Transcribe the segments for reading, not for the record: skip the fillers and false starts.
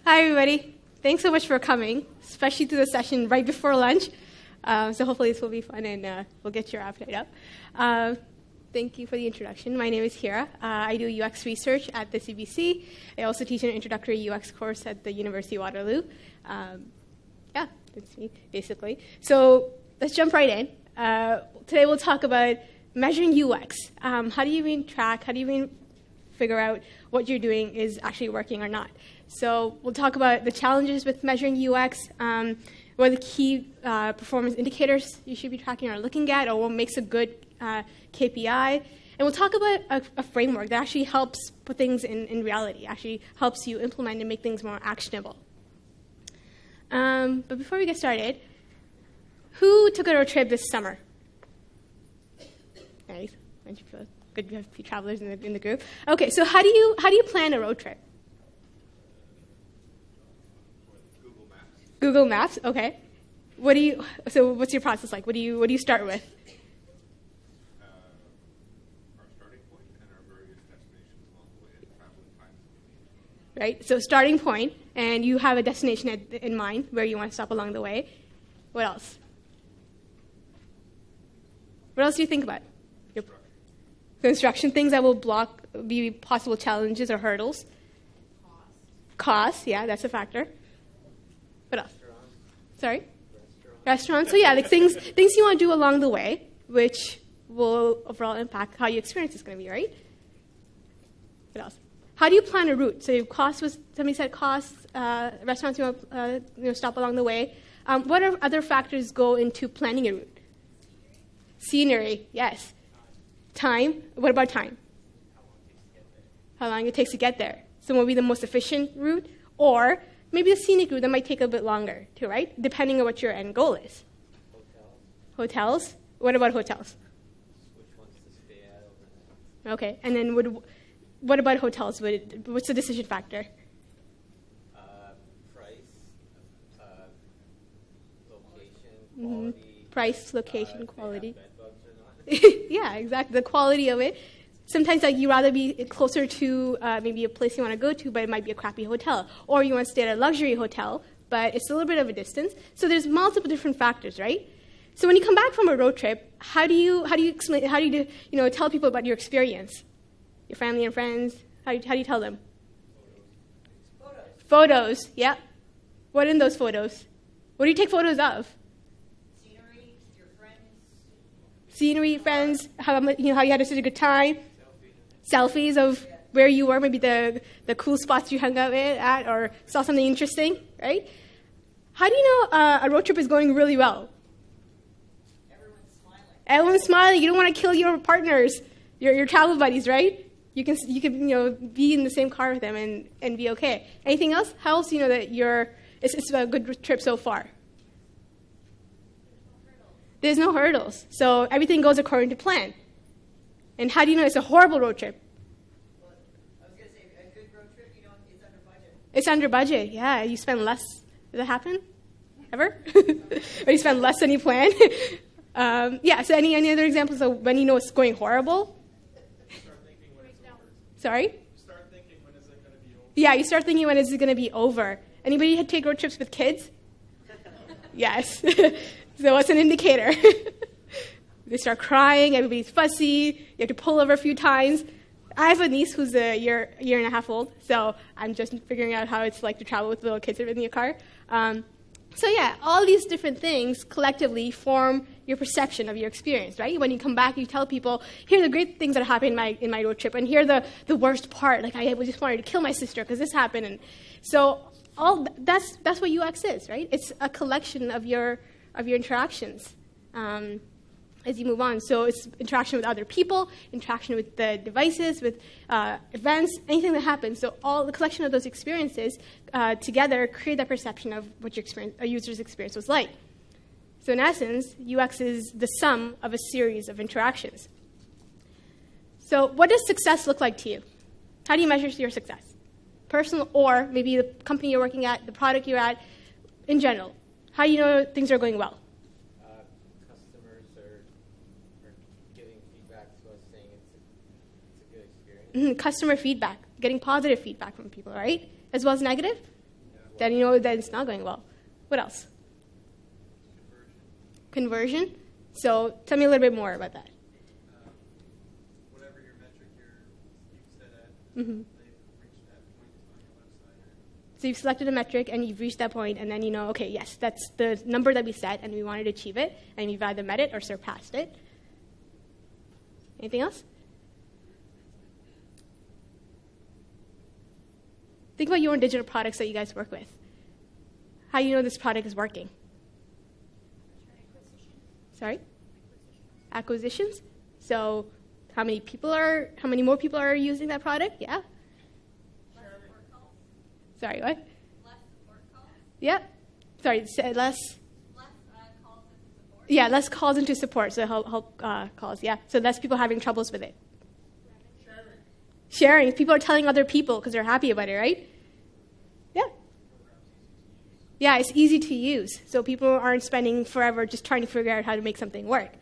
Hi, everybody. Thanks so much for coming, especially to the session right before lunch. So hopefully this will be fun and we'll get your appetite up. Thank you for the introduction. My name is Hira. I do UX research at the CBC. I also teach an introductory UX course at the University of Waterloo. Yeah, that's me, basically. So let's jump right in. Today we'll talk about measuring UX. How do you even track, how do you even figure out what you're doing is actually working or not? So we'll talk about the challenges with measuring UX, what are the key performance indicators you should be tracking or looking at, or what makes a good KPI. And we'll talk about a framework that actually helps put things in reality, actually helps you implement and make things more actionable. But before we get started, who took a road trip this summer? Nice. Good, you have a few travelers in the group. Okay, so how do you plan a road trip? Google Maps, okay. So what's your process like? What do you start with? Our starting point and our various destinations along the way and traveling times. Right, so starting point, and you have a destination in mind where you want to stop along the way. What else? What else do you think about? Construction, things that will be possible challenges or hurdles. Cost, yeah, that's a factor. What else? Sorry? Restaurants. So yeah, like things you want to do along the way, which will overall impact how your experience is going to be, right? What else? How do you plan a route? So somebody said costs, restaurants you want to stop along the way. What are other factors go into planning a route? Scenery, yes. Time. What about time? How long it takes to get there. So what will be the most efficient route? Or maybe a scenic route that might take a bit longer too, right? Depending on what your end goal is. Hotels? What about hotels? Which ones to stay at overnight. Okay, and then what about hotels? What's the decision factor? Price, location, quality. Price, location, quality. Bed bugs or not. Yeah, exactly. The quality of it. Sometimes you rather be closer to maybe a place you want to go to, but it might be a crappy hotel. Or you want to stay at a luxury hotel, but it's a little bit of a distance. So there's multiple different factors, right? So when you come back from a road trip, how do you explain? How do you tell people about your experience? Your family and friends. How do you tell them? Photos. Yeah. What in those photos? What do you take photos of? Scenery, your friends. Scenery, friends. How you had such a good time. Selfies of where you were, maybe the cool spots you hung out at, or saw something interesting, right? How do you know a road trip is going really well? Everyone's smiling. Everyone's smiling. You don't want to kill your partners, your travel buddies, right? You can be in the same car with them and be okay. Anything else? How else do you know that it's a good trip so far? There's no hurdles. So everything goes according to plan. And how do you know it's a horrible road trip? Well, I was going to say, a good road trip, it's under budget. It's under budget, yeah. You spend less. Does that happen? Ever? Or you spend less than you plan? Yeah, so any other examples of when you know it's going horrible? Start thinking when it's over. Sorry? Start thinking when is it going to be over. Yeah, you start thinking when is it going to be over. Anybody take road trips with kids? Yes. So what's an indicator? They start crying, everybody's fussy, you have to pull over a few times. I have a niece who's a year and a half old, so I'm just figuring out how it's like to travel with little kids in your car. So yeah, all these different things collectively form your perception of your experience, right? When you come back, you tell people, here are the great things that happened in my road trip, and here are the worst part. Like, I just wanted to kill my sister because this happened. And so that's what UX is, right? It's a collection of your interactions. As you move on. So it's interaction with other people, interaction with the devices, with events, anything that happens. So all the collection of those experiences together create that perception of what a user's experience was like. So in essence, UX is the sum of a series of interactions. So what does success look like to you? How do you measure your success? Personal, or maybe the company you're working at, the product you're at, in general. How do you know things are going well? Customers are giving feedback to us saying it's a good experience. Customer feedback, getting positive feedback from people, right? As well as negative? Yeah. then you know that it's not going well. What else? Conversion. So tell me a little bit more about that. Whatever your metric you've set at, Mm-hmm. they've reached that point on your website. So you've selected a metric and you've reached that point, and then you know, okay, yes, that's the number that we set, and we wanted to achieve it, and you've either met it or surpassed it. Anything else? Think about your own digital products that you guys work with. How do you know this product is working? Sorry? Acquisitions. So how many more people are using that product? Yeah? Sorry, what? Less support calls? Yeah. Sorry, less. Less calls into support? Yeah, less calls into support, so help calls, yeah. So less people having troubles with it. Sharing. People are telling other people because they're happy about it, right? Yeah. Yeah, it's easy to use. So people aren't spending forever just trying to figure out how to make something work.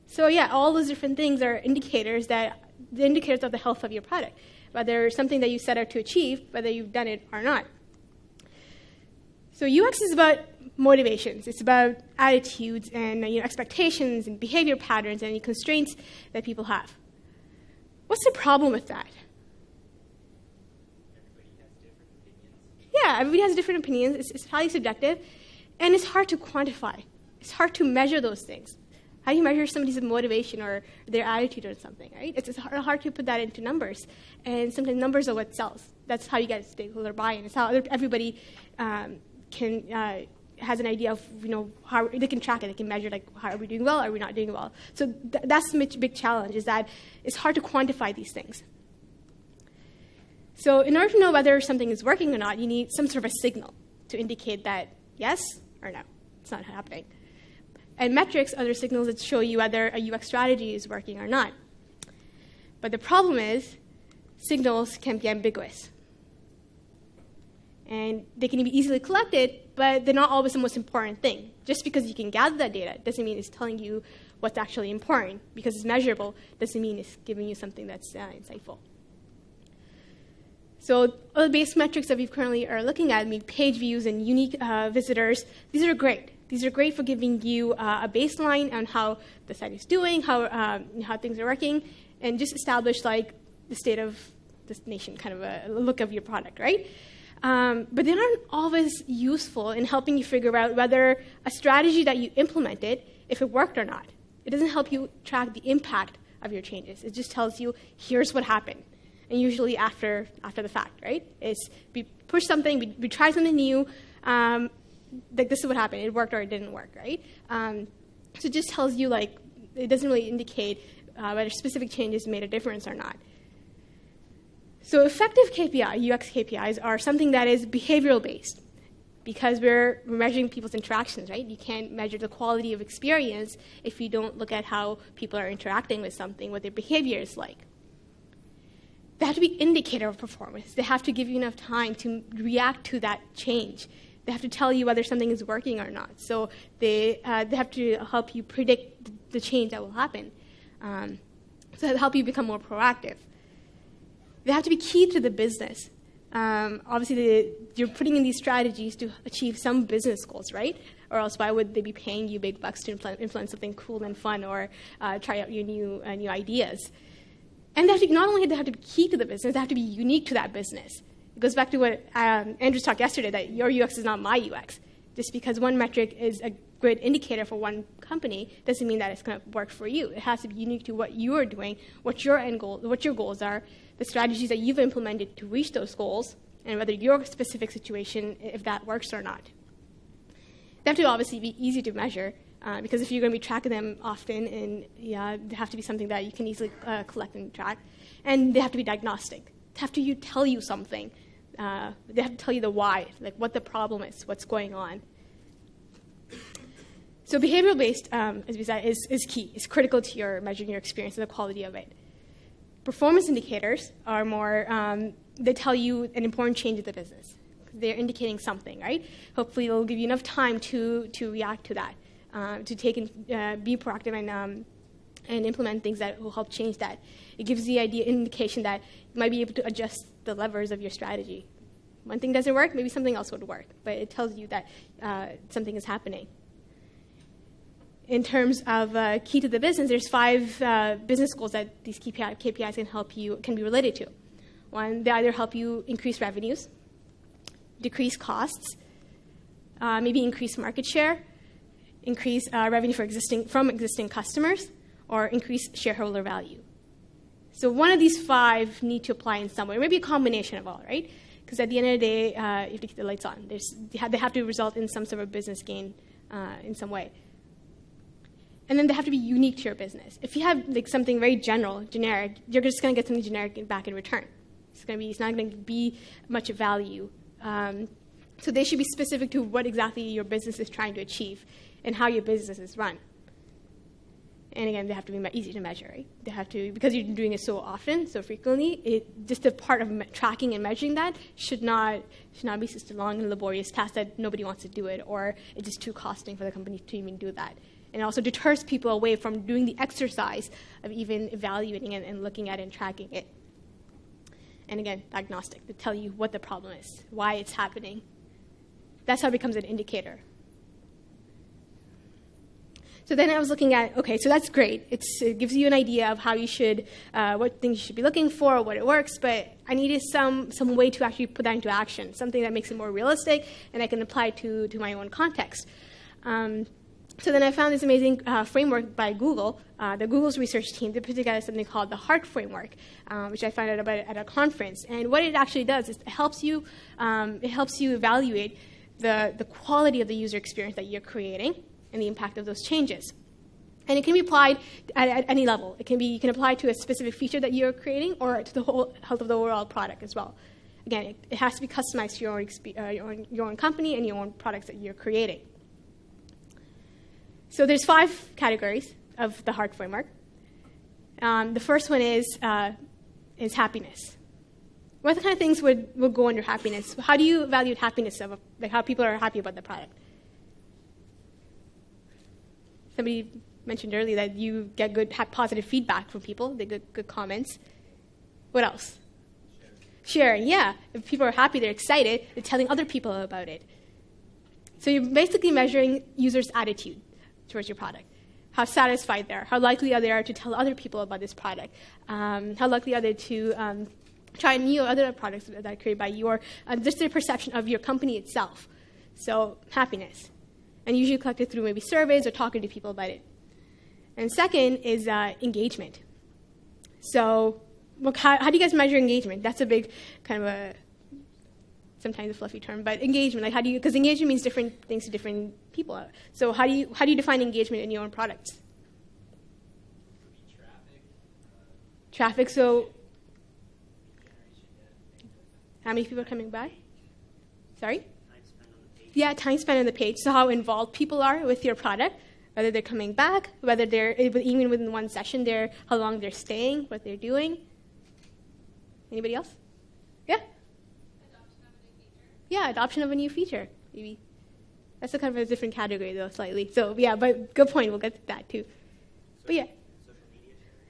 So yeah, all those different things are indicators of the health of your product, whether something that you set out to achieve, whether you've done it or not. So UX is about motivations. It's about attitudes and expectations and behavior patterns and any constraints that people have. What's the problem with that? Everybody has different opinions. Yeah, everybody has different opinions. It's highly subjective, and it's hard to quantify. It's hard to measure those things. How do you measure somebody's motivation or their attitude or something, right? It's hard to put that into numbers, and sometimes numbers are what sells. That's how you get stakeholder buy-in. It's how everybody has an idea of how they can track it. They can measure how are we doing well, are we not doing well. So that's the big challenge, is that it's hard to quantify these things. So in order to know whether something is working or not, you need some sort of a signal to indicate that yes or no, it's not happening. And metrics are the signals that show you whether a UX strategy is working or not. But the problem is signals can be ambiguous. And they can be easily collected, but they're not always the most important thing. Just because you can gather that data doesn't mean it's telling you what's actually important. Because it's measurable doesn't mean it's giving you something that's insightful. So all the base metrics that we currently are looking at, page views and unique visitors, these are great. These are great for giving you a baseline on how the site is doing, how things are working, and just establish the state of this nation, kind of a look of your product, right? But they aren't always useful in helping you figure out whether a strategy that you implemented, if it worked or not. It doesn't help you track the impact of your changes. It just tells you, here's what happened. And usually after the fact, right? It's we push something, we try something new, this is what happened. It worked or it didn't work, right? So it just tells you, it doesn't really indicate whether specific changes made a difference or not. So effective KPI, UX KPIs, are something that is behavioral-based because we're measuring people's interactions, right? You can't measure the quality of experience if you don't look at how people are interacting with something, what their behavior is like. They have to be indicator of performance. They have to give you enough time to react to that change. They have to tell you whether something is working or not. So they have to help you predict the change that will happen. So they help you become more proactive. They have to be key to the business. Obviously, you're putting in these strategies to achieve some business goals, right? Or else why would they be paying you big bucks to implement something cool and fun or try out your new ideas? And not only do they have to be key to the business, they have to be unique to that business. It goes back to what Andrew talked yesterday, that your UX is not my UX. Just because one metric is a good indicator for one company doesn't mean that it's going to work for you. It has to be unique to what you are doing, what your end goal, what your goals are, the strategies that you've implemented to reach those goals, and whether your specific situation, if that works or not. They have to obviously be easy to measure, because if you're going to be tracking them often, and they have to be something that you can easily collect and track, and they have to be diagnostic. They have to tell you something. They have to tell you the why, what the problem is, what's going on. So behavioral-based, as we said, is key. It's critical to your measuring your experience and the quality of it. Performance indicators are more, they tell you an important change in the business. They're indicating something, right? Hopefully they'll give you enough time to react to that, to take and be proactive and implement things that will help change that. It gives the indication that you might be able to adjust the levers of your strategy one thing doesn't work, maybe something else would work, but it tells you that something is happening. In terms of key to the business, there's 5 business goals that these KPIs can be related to. One, they either help you increase revenues, decrease costs, maybe increase market share, increase revenue from existing customers, or increase shareholder value. So one of these 5 need to apply in some way, or maybe a combination of all, right? Because at the end of the day, you have to keep the lights on. They have to result in some sort of business gain in some way. And then they have to be unique to your business. If you have like something very generic, you're just going to get something generic back in return. It's not going to be much value. So they should be specific to what exactly your business is trying to achieve and how your business is run. And again, they have to be easy to measure, right? They have to, because you're doing it so often, so frequently, just a part of tracking and measuring that should not be such a long and laborious task that nobody wants to do it, or it's just too costing for the company to even do that. And it also deters people away from doing the exercise of even evaluating it and looking at it and tracking it. And again, diagnostic, to tell you what the problem is, why it's happening. That's how it becomes an indicator. So then I was looking at, okay, so that's great. It gives you an idea of how you should, what things you should be looking for, what it works, but I needed some way to actually put that into action, something that makes it more realistic and I can apply to my own context. So then I found this amazing framework by Google. Google's research team, they put together something called the HEART framework, which I found out about at a conference. And what it actually does is it helps you evaluate the quality of the user experience that you're creating and the impact of those changes. And it can be applied at any level. You can apply to a specific feature that you're creating or to the whole health of the overall product as well. Again, it has to be customized to your own company and your own products that you're creating. So there's 5 categories of the HEART framework. The first one is happiness. What kind of things would go under happiness? How do you evaluate happiness of how people are happy about the product? Somebody mentioned earlier that you get good, positive feedback from people. They get good comments. What else? Sharing, yeah. If people are happy, they're excited, they're telling other people about it. So you're basically measuring users' attitude towards your product. How satisfied they are, how likely are they to tell other people about this product, how likely are they to try new other products that are created by you, or just their perception of your company itself. So happiness. And usually collected through maybe surveys or talking to people about it. And second is engagement. So how do you guys measure engagement? That's a big kind of sometimes a fluffy term, but engagement, like because engagement means different things to different people. So how do you define engagement in your own products? Traffic, so how many people are coming by? Sorry? Yeah, time spent on the page. So how involved people are with your product, whether they're coming back, whether they're, even within one session, how long they're staying, what they're doing. Anybody else? Yeah? Yeah, adoption of a new feature, maybe. That's a kind of a different category, though, slightly. So, yeah, but good point. We'll get to that, too. But, yeah.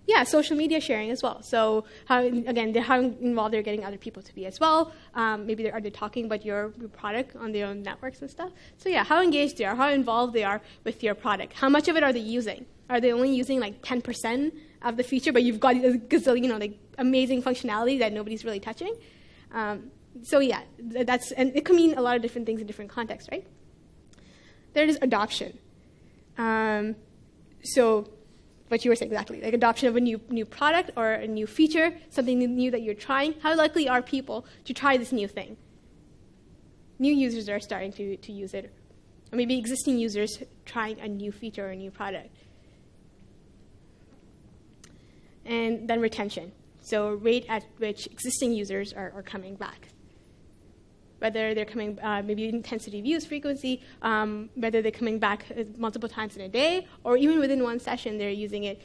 Yeah, social media sharing as well. So, how involved they're getting other people to be as well. Maybe are they talking about your product on their own networks and stuff. So, yeah, how engaged they are, how involved they are with your product. How much of it are they using? Are they only using, 10% of the feature, but you've got a gazillion, amazing functionality that nobody's really touching? So yeah, and it can mean a lot of different things in different contexts, right? There is adoption. So what you were saying exactly, like adoption of a new product or a new feature, something new that you're trying. How likely are people to try this new thing? New users are starting to use it, or maybe existing users trying a new feature or a new product. And then retention. So rate at which existing users are coming back. Whether they're coming, maybe intensity of use, frequency, whether they're coming back multiple times in a day, or even within one session, they're using it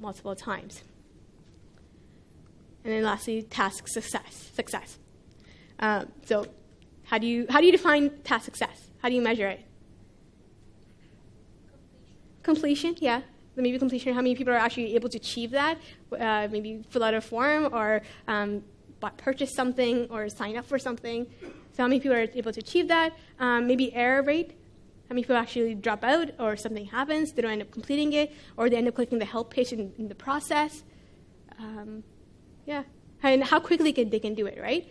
multiple times. And then lastly, task success. So how do you define task success? How do you measure it? Completion, yeah. Maybe completion, how many people are actually able to achieve that, maybe fill out a form or purchase something or sign up for something. So how many people are able to achieve that? Maybe error rate. How many people actually drop out or something happens, they don't end up completing it, or they end up clicking the help page in the process. Yeah. And how quickly they can do it, right?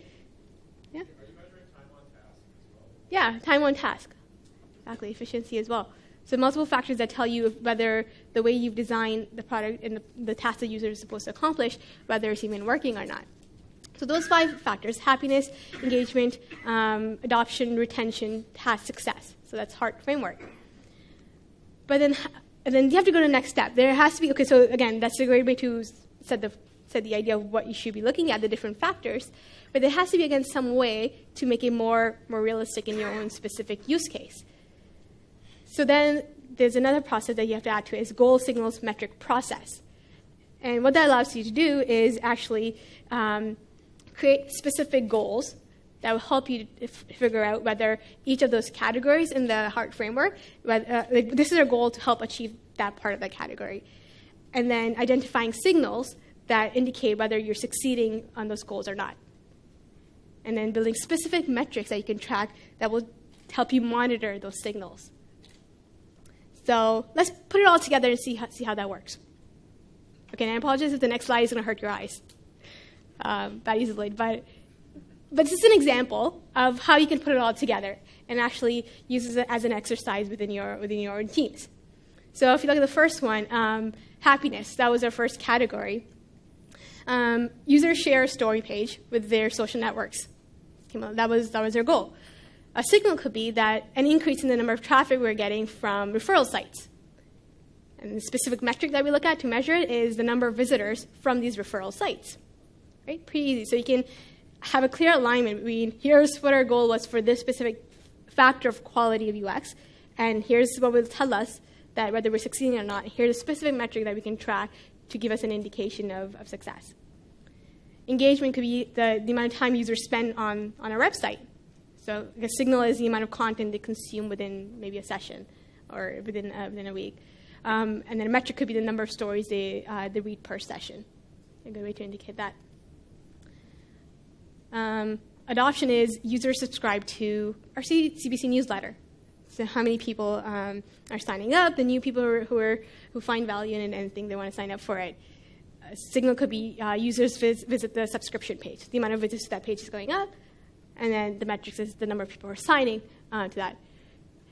Yeah. Are you measuring time on task as well? Yeah, time on task. Exactly, efficiency as well. So multiple factors that tell you whether the way you've designed the product and the task the user is supposed to accomplish, whether it's even working or not. So those 5 factors: happiness, engagement, adoption, retention, task success. So that's HEART framework. But then you have to go to the next step. There has to be, okay, so again, that's a great way to set the idea of what you should be looking at, the different factors. But there has to be, again, some way to make it more realistic in your own specific use case. So then there's another process that you have to add to it, is goal signals metric process. And what that allows you to do is actually create specific goals that will help you figure out whether each of those categories in the HEART framework, this is our goal to help achieve that part of the category. And then identifying signals that indicate whether you're succeeding on those goals or not. And then building specific metrics that you can track that will help you monitor those signals. So let's put it all together and see how that works. Okay, and I apologize if the next slide is going to hurt your eyes. Bad use of late, but this is an example of how you can put it all together and actually use it as an exercise within your own teams. So if you look at the first one, happiness, that was our first category. Users share a story page with their social networks. That was their goal. A signal could be that an increase in the number of traffic we're getting from referral sites. And the specific metric that we look at to measure it is the number of visitors from these referral sites. Right? Pretty easy. So you can have a clear alignment between here's what our goal was for this specific factor of quality of UX, and here's what will tell us that whether we're succeeding or not. Here's a specific metric that we can track to give us an indication of success. Engagement could be the amount of time users spend on our website. So a signal is the amount of content they consume within maybe a session or within a week. And then a metric could be the number of stories they read per session. A good way to indicate that. Adoption is users subscribe to our CBC newsletter. So how many people are signing up, the new people who find value in it and think they want to sign up for it. A signal could be users visit the subscription page. The amount of visits to that page is going up. And then the metrics is the number of people who are signing to that.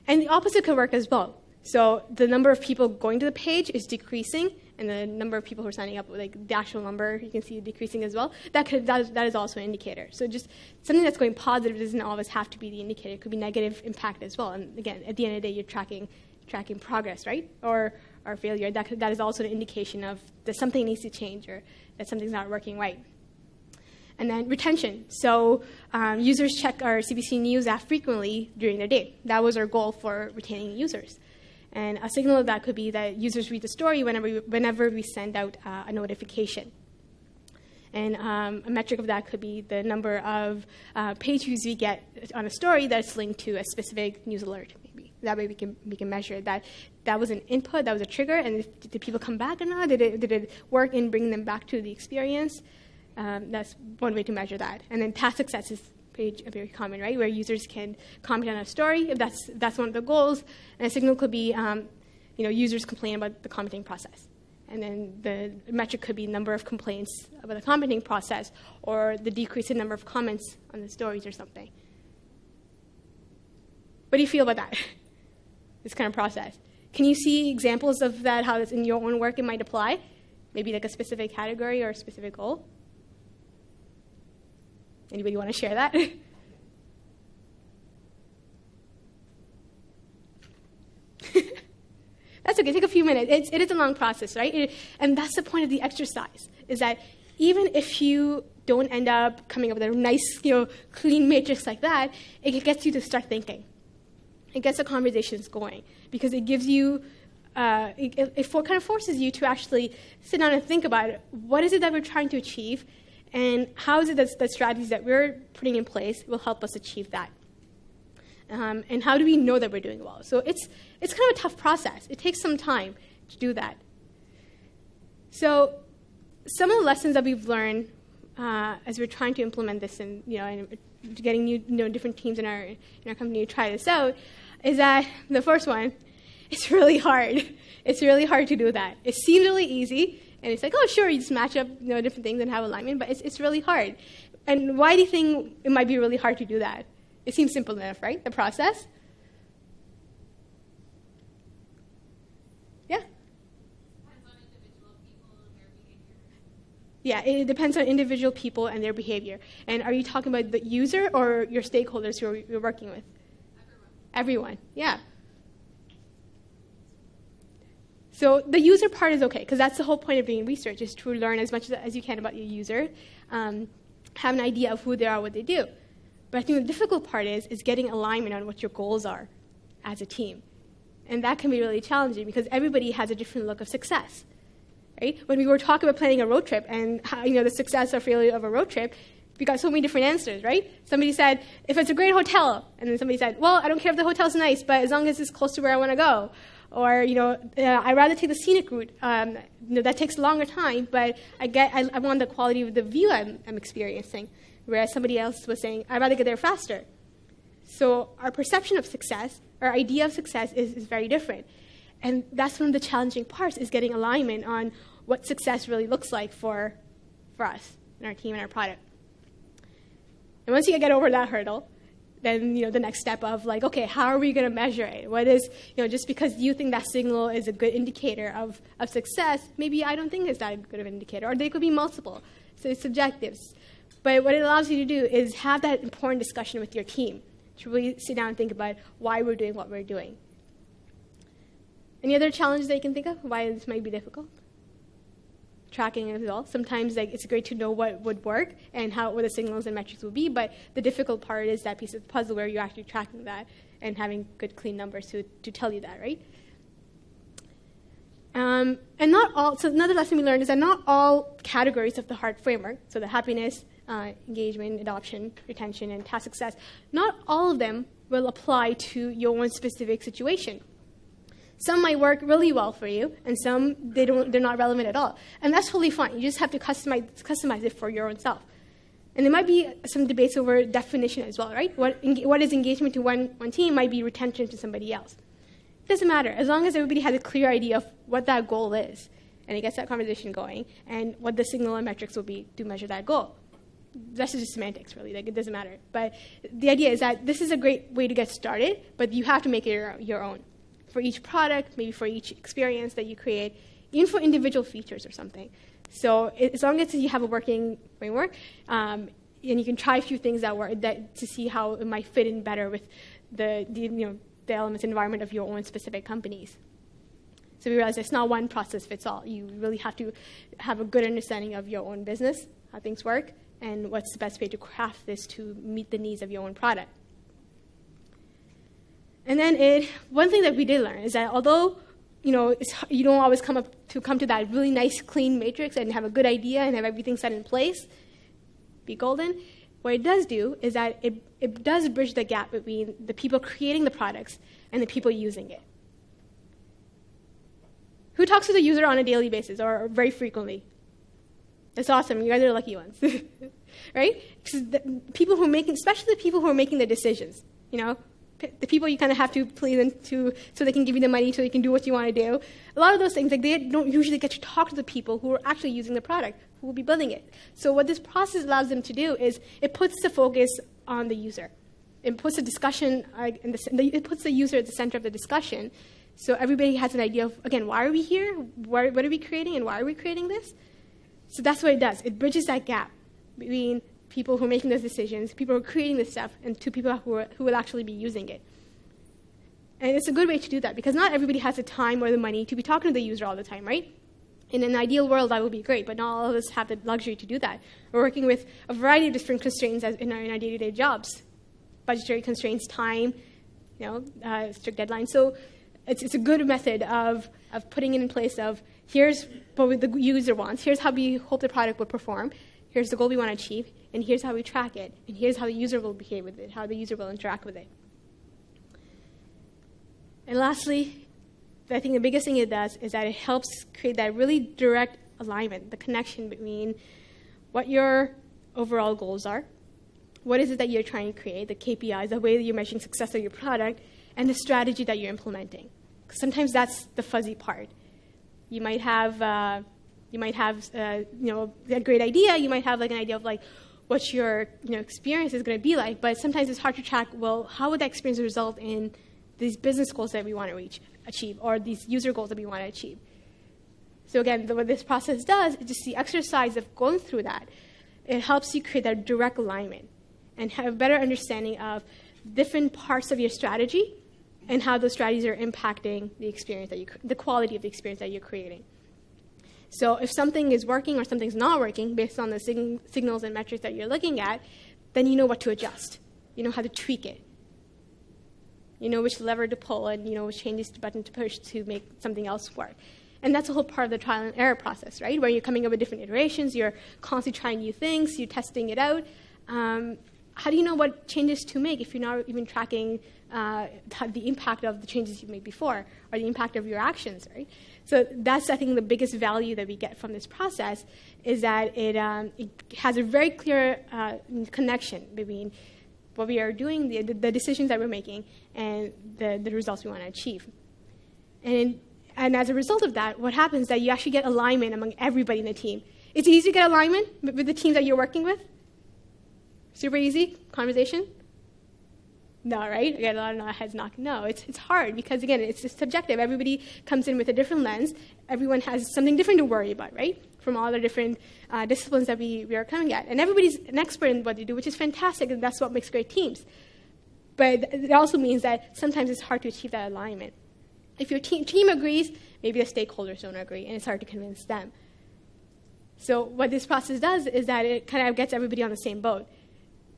And the opposite could work as well. So the number of people going to the page is decreasing, and the number of people who are signing up, like the actual number, you can see decreasing as well. That is also an indicator. So just something that's going positive doesn't always have to be the indicator. It could be negative impact as well. And again, at the end of the day, you're tracking progress, right? Or failure. That is also an indication of that something needs to change or that something's not working right. And then retention. So users check our CBC News app frequently during their day. That was our goal for retaining users. And a signal of that could be that users read the story whenever we send out a notification. And a metric of that could be the number of page views we get on a story that's linked to a specific news alert. Maybe that way we can measure that was an input, that was a trigger, and did people come back or not? Did it work in bringing them back to the experience? That's one way to measure that. And then task success is very common, right? Where users can comment on a story if that's one of the goals. And a signal could be, users complain about the commenting process. And then the metric could be number of complaints about the commenting process or the decrease in number of comments on the stories or something. What do you feel about that? This kind of process. Can you see examples of that, how in your own work it might apply? Maybe like a specific category or a specific goal? Anybody want to share that? That's okay. Take a few minutes. It is a long process, right? And that's the point of the exercise, is that even if you don't end up coming up with a nice, clean matrix like that, it gets you to start thinking. It gets the conversations going because it gives you, it kind of forces you to actually sit down and think about what is it that we're trying to achieve, and how is it that the strategies that we're putting in place will help us achieve that? And how do we know that we're doing well? So it's kind of a tough process. It takes some time to do that. So some of the lessons that we've learned as we're trying to implement this and getting different teams in our company to try this out, is that the first one, it's really hard. It's really hard to do that. It seems really easy, and it's like, oh, sure, you just match up different things and have alignment, but it's really hard. And why do you think it might be really hard to do that? It seems simple enough, right? The process. Yeah. Depends on individual people and their behavior. Yeah, it depends on individual people and their behavior. And are you talking about the user or your stakeholders who you're working with? Everyone, yeah. So the user part is okay, because that's the whole point of doing research, is to learn as much as you can about your user, have an idea of who they are, what they do. But I think the difficult part is getting alignment on what your goals are as a team. And that can be really challenging, because everybody has a different look of success. Right? When we were talking about planning a road trip and how, the success or failure of a road trip, we got so many different answers, right? Somebody said, if it's a great hotel, and then somebody said, well, I don't care if the hotel's nice, but as long as it's close to where I want to go. Or, I'd rather take the scenic route. That takes a longer time, but I want the quality of the view I'm experiencing. Whereas somebody else was saying, I'd rather get there faster. So our perception of success, our idea of success is very different. And that's one of the challenging parts, is getting alignment on what success really looks like for us and our team and our product. And once you get over that hurdle, then the next step of okay, how are we going to measure it? What is, just because you think that signal is a good indicator of success, maybe I don't think it's that good of an indicator, or they could be multiple. So it's subjective. But what it allows you to do is have that important discussion with your team, to really sit down and think about why we're doing what we're doing. Any other challenges that you can think of, why this might be difficult? Tracking as well. Sometimes it's great to know what would work and what the signals and metrics will be, but the difficult part is that piece of the puzzle where you're actually tracking that and having good, clean numbers to tell you that, right? And not all. So another lesson we learned is that not all categories of the HEART framework, so the happiness, engagement, adoption, retention, and task success, not all of them will apply to your own specific situation. Some might work really well for you, and some they're not relevant at all. And that's totally fine. You just have to customize it for your own self. And there might be some debates over definition as well, right? What is engagement to one team might be retention to somebody else. It doesn't matter, as long as everybody has a clear idea of what that goal is, and it gets that conversation going, and what the signal and metrics will be to measure that goal. That's just semantics, really. It doesn't matter. But the idea is that this is a great way to get started, but you have to make it your own. For each product, maybe for each experience that you create, even for individual features or something. So as long as you have a working framework, and you can try a few things that work to see how it might fit in better with the elements and environment of your own specific companies. So we realize it's not one process fits all. You really have to have a good understanding of your own business, how things work, and what's the best way to craft this to meet the needs of your own product. And then one thing that we did learn is that although you don't always come to that really nice, clean matrix and have a good idea and have everything set in place, be golden, what it does do is that it does bridge the gap between the people creating the products and the people using it. Who talks to the user on a daily basis or very frequently? That's awesome. You guys are the lucky ones, right? People who are making, especially the people who are making the decisions, the people you kind of have to please them so they can give you the money so you can do what you want to do. A lot of those things, they don't usually get to talk to the people who are actually using the product, who will be building it. So what this process allows them to do is it puts the focus on the user. It puts the discussion, it puts the user at the center of the discussion. So everybody has an idea of, again, why are we here? What are we creating, and why are we creating this? So that's what it does. It bridges that gap between people who are making those decisions, people who are creating this stuff, and to people who will actually be using it. And it's a good way to do that, because not everybody has the time or the money to be talking to the user all the time, right? In an ideal world, that would be great, but not all of us have the luxury to do that. We're working with a variety of different constraints in our day-to-day jobs. Budgetary constraints, time, strict deadlines. So it's a good method of putting it in place of, here's what the user wants, here's how we hope the product will perform, here's the goal we want to achieve, and here's how we track it, and here's how the user will behave with it, how the user will interact with it. And lastly, I think the biggest thing it does is that it helps create that really direct alignment, the connection between what your overall goals are, what is it that you're trying to create, the KPIs, the way that you're measuring success of your product, and the strategy that you're implementing. 'Cause sometimes that's the fuzzy part. You might have a great idea. You might have like an idea of like what your experience is going to be like, but sometimes it's hard to track. Well, how would that experience result in these business goals that we want to achieve, or these user goals that we want to achieve? So again, what this process does is just the exercise of going through that. It helps you create that direct alignment and have a better understanding of different parts of your strategy and how those strategies are impacting the experience the quality of the experience that you're creating. So if something is working or something's not working based on the signals and metrics that you're looking at, then you know what to adjust. You know how to tweak it. You know which lever to pull and you know which changes to button to push to make something else work. And that's a whole part of the trial and error process, right? Where you're coming up with different iterations, you're constantly trying new things, you're testing it out. How do you know what changes to make if you're not even tracking the impact of the changes you made before or the impact of your actions, right? So that's, I think, the biggest value that we get from this process is that it has a very clear connection between what we are doing, the decisions that we're making, and the results we want to achieve. And as a result of that, what happens is that you actually get alignment among everybody in the team. It's easy to get alignment with the teams that you're working with. Super easy conversation? No, right? I get a lot of heads knocking. No, it's hard because, again, it's just subjective. Everybody comes in with a different lens. Everyone has something different to worry about, right? From all the different disciplines that we are coming at. And everybody's an expert in what they do, which is fantastic, and that's what makes great teams. But it also means that sometimes it's hard to achieve that alignment. If your team agrees, maybe the stakeholders don't agree, and it's hard to convince them. So what this process does is that it kind of gets everybody on the same boat,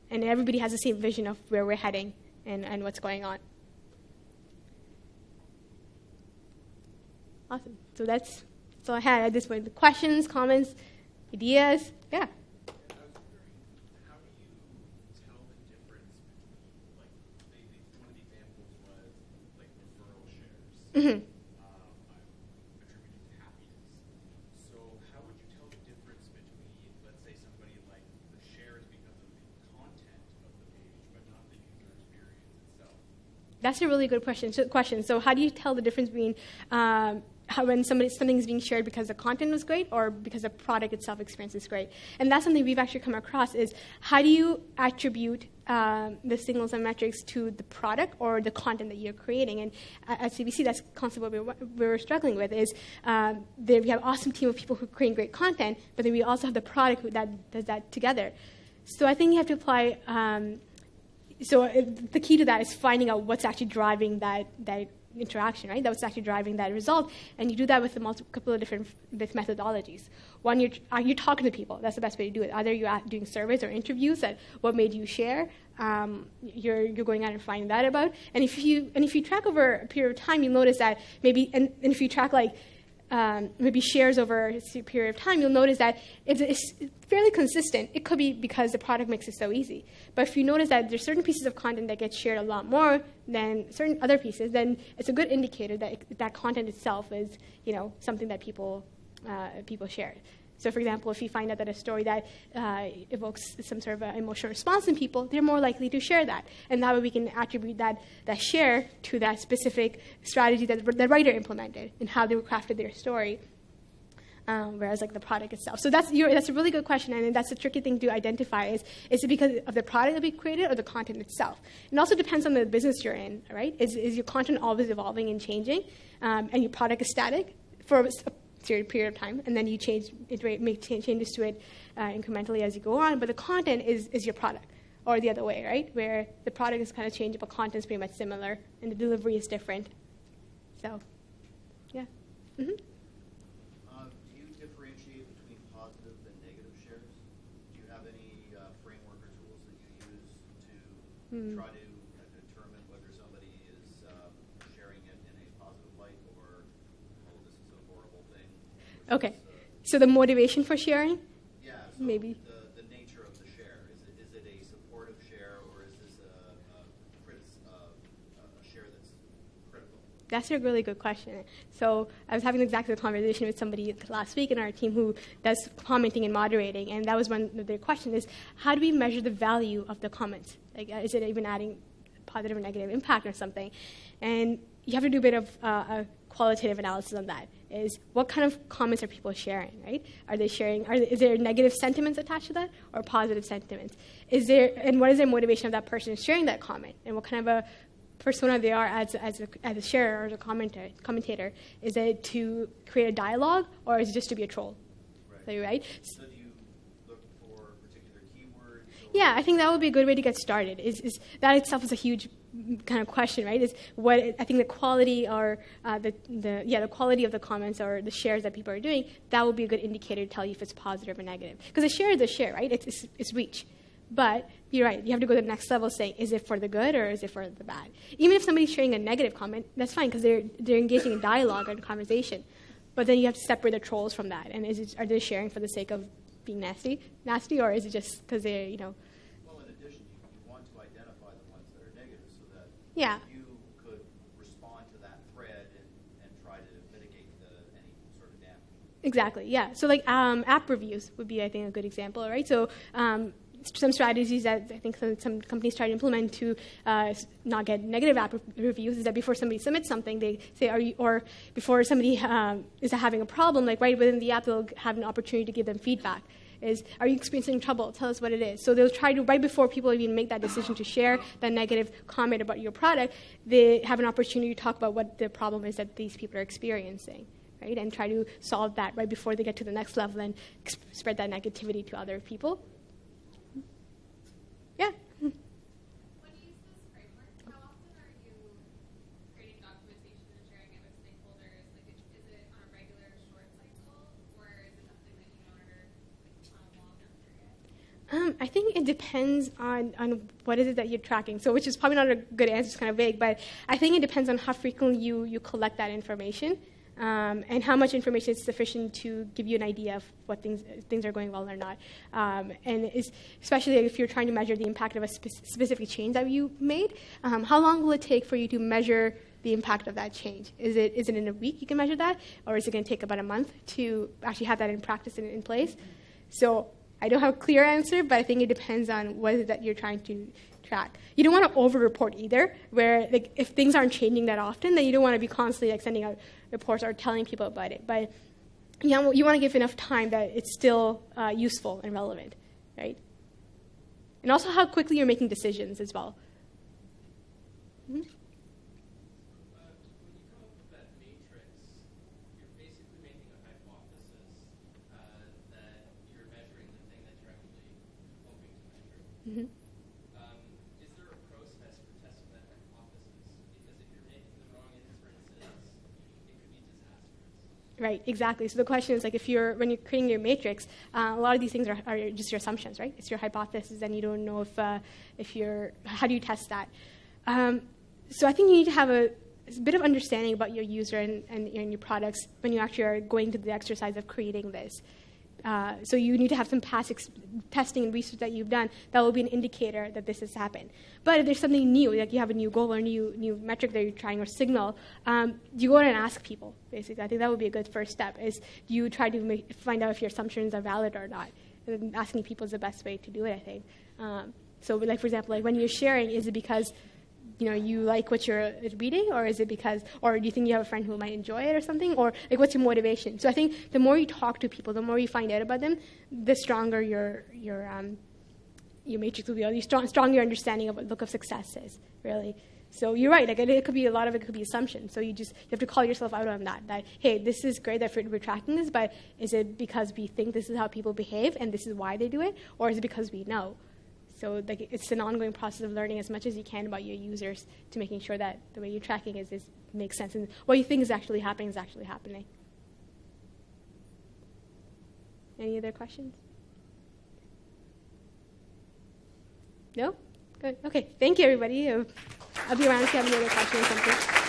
and everybody has the same vision of where we're heading and what's going on. Awesome. So that's all I had at this point. Questions, comments, ideas? Yeah. I was wondering, how do you tell the difference between, like, one of the examples was, like, referral shares. Mm-hmm. Attributed to happiness. So how would you tell the difference between, let's say, somebody like the share is because of the content of the page, but not the user experience itself? That's a really good question. So how do you tell the difference between how when something is being shared because the content was great or because the product itself experience is great? And that's something we've actually come across is how do you attribute the signals and metrics to the product or the content that you're creating? And at CBC, that's constantly what we're struggling with is we have an awesome team of people who create great content, but then we also have the product that does that together. So I think you have to apply the key to that is finding out what's actually driving that interaction, right? That's actually driving that result, and you do that with a couple of different methodologies. One, you're talking to people. That's the best way to do it. Either you're doing surveys or interviews that what made you share. You're going out and finding that about. And if you track over a period of time, you'll notice that maybe and if you track like maybe shares over a period of time, you'll notice that if it's fairly consistent, it could be because the product makes it so easy. But if you notice that there's certain pieces of content that get shared a lot more than certain other pieces, then it's a good indicator that that content itself is, something that people share. So, for example, if you find out that a story that evokes some sort of emotional response in people, they're more likely to share that. And that way we can attribute that share to that specific strategy that the writer implemented and how they crafted their story, whereas like the product itself. So that's a really good question, and that's a tricky thing to identify. Is it because of the product that we created or the content itself? It also depends on the business you're in, right? Is your content always evolving and changing, and your product is static for a certain period of time, and then you make changes to it incrementally as you go on, but the content is your product, or the other way, right? Where the product is kind of changing, but content is pretty much similar, and the delivery is different. So, yeah. Mm-hmm. Do you differentiate between positive and negative shares? Do you have any framework or tools that you use to try to determine whether somebody is sharing it in a positive light or, oh, this is a horrible thing? Okay. So the motivation for sharing? Yeah. So maybe. The nature of the share. Is it a supportive share or is this a share that's critical? That's a really good question. So I was having exactly the conversation with somebody last week in our team who does commenting and moderating, and that was one of their questions is, how do we measure the value of the comments? Like, is it even adding positive or negative impact or something? And you have to do a bit of a qualitative analysis on that. Is what kind of comments are people sharing, right? Are they sharing, is there negative sentiments attached to that or positive sentiments? And what is their motivation of that person sharing that comment? And what kind of a persona they are as a sharer or as a commentator? Is it to create a dialogue or is it just to be a troll? Right? So do you look for particular keywords? Yeah, I think that would be a good way to get started. Is that itself is a huge kind of question, right? Is what I think the quality or the quality of the comments or the shares that people are doing, that would be a good indicator to tell you if it's positive or negative. Because a share is a share, right? It's reach. But you're right. You have to go to the next level, saying, is it for the good or is it for the bad? Even if somebody's sharing a negative comment, that's fine because they're engaging in dialogue and conversation. But then you have to separate the trolls from that. And are they sharing for the sake of being nasty, or is it just because they're, Well, in addition, you want to identify the ones that are negative so that Yeah. you could respond to that thread and try to mitigate any sort of damage. Exactly, yeah. So like app reviews would be, I think, a good example, right? So some strategies that I think some companies try to implement to not get negative app reviews is that before somebody submits something, they say, or before somebody is having a problem, like right within the app, they'll have an opportunity to give them feedback. Are you experiencing trouble? Tell us what it is. So they'll try to, right before people even make that decision to share that negative comment about your product, they have an opportunity to talk about what the problem is that these people are experiencing, right? And try to solve that right before they get to the next level and spread that negativity to other people. Yeah. When you use this framework, how often are you creating documentation and sharing it with stakeholders? Like, is it on a regular short cycle, or is it something that you monitor on a longer period? I think it depends on what is it that you're tracking. So, which is probably not a good answer, it's kind of vague, but I think it depends on how frequently you collect that information. And how much information is sufficient to give you an idea of what things are going well or not. And especially if you're trying to measure the impact of a specific change that you made, how long will it take for you to measure the impact of that change? Is it in a week you can measure that? Or is it going to take about a month to actually have that in practice and in place? So I don't have a clear answer, but I think it depends on what it is that you're trying to track. You don't want to over-report either, where like, if things aren't changing that often, then you don't want to be constantly like, sending out reports or telling people about it. But you want to give enough time that it's still useful and relevant, right? And also how quickly you're making decisions as well. Mm-hmm. When you come up with that matrix, you're basically making a hypothesis that you're measuring the thing that you're actually hoping to measure. Mm-hmm. Is there a process for testing that hypothesis? Because if you're making the wrong inferences, it could be disastrous. Right, exactly. So the question is, like, when you're creating your matrix, a lot of these things are just your assumptions, right? It's your hypothesis, and you don't know how do you test that? So I think you need to have a bit of understanding about your user and your products when you actually are going through the exercise of creating this. So you need to have some past testing and research that you've done that will be an indicator that this has happened. But if there's something new, like you have a new goal or new metric that you're trying or signal, you go out and ask people, basically. I think that would be a good first step, is you try to find out if your assumptions are valid or not. And asking people is the best way to do it, I think. So like, for example, like when you're sharing, is it because you like what you're reading, or is it or do you think you have a friend who might enjoy it or something, or like what's your motivation? So I think the more you talk to people, the more you find out about them, the stronger your matrix will be, or the stronger your understanding of what look of success is, really. So you're right. Like it could be a lot of it could be assumptions. So you have to call yourself out on that. That hey, this is great that we're tracking this, but is it because we think this is how people behave and this is why they do it, or is it because we know? So like, it's an ongoing process of learning as much as you can about your users to making sure that the way you're tracking makes sense and what you think is actually happening is actually happening. Any other questions? No? Good. Okay. Thank you, everybody. I'll be around if you have any other questions or something.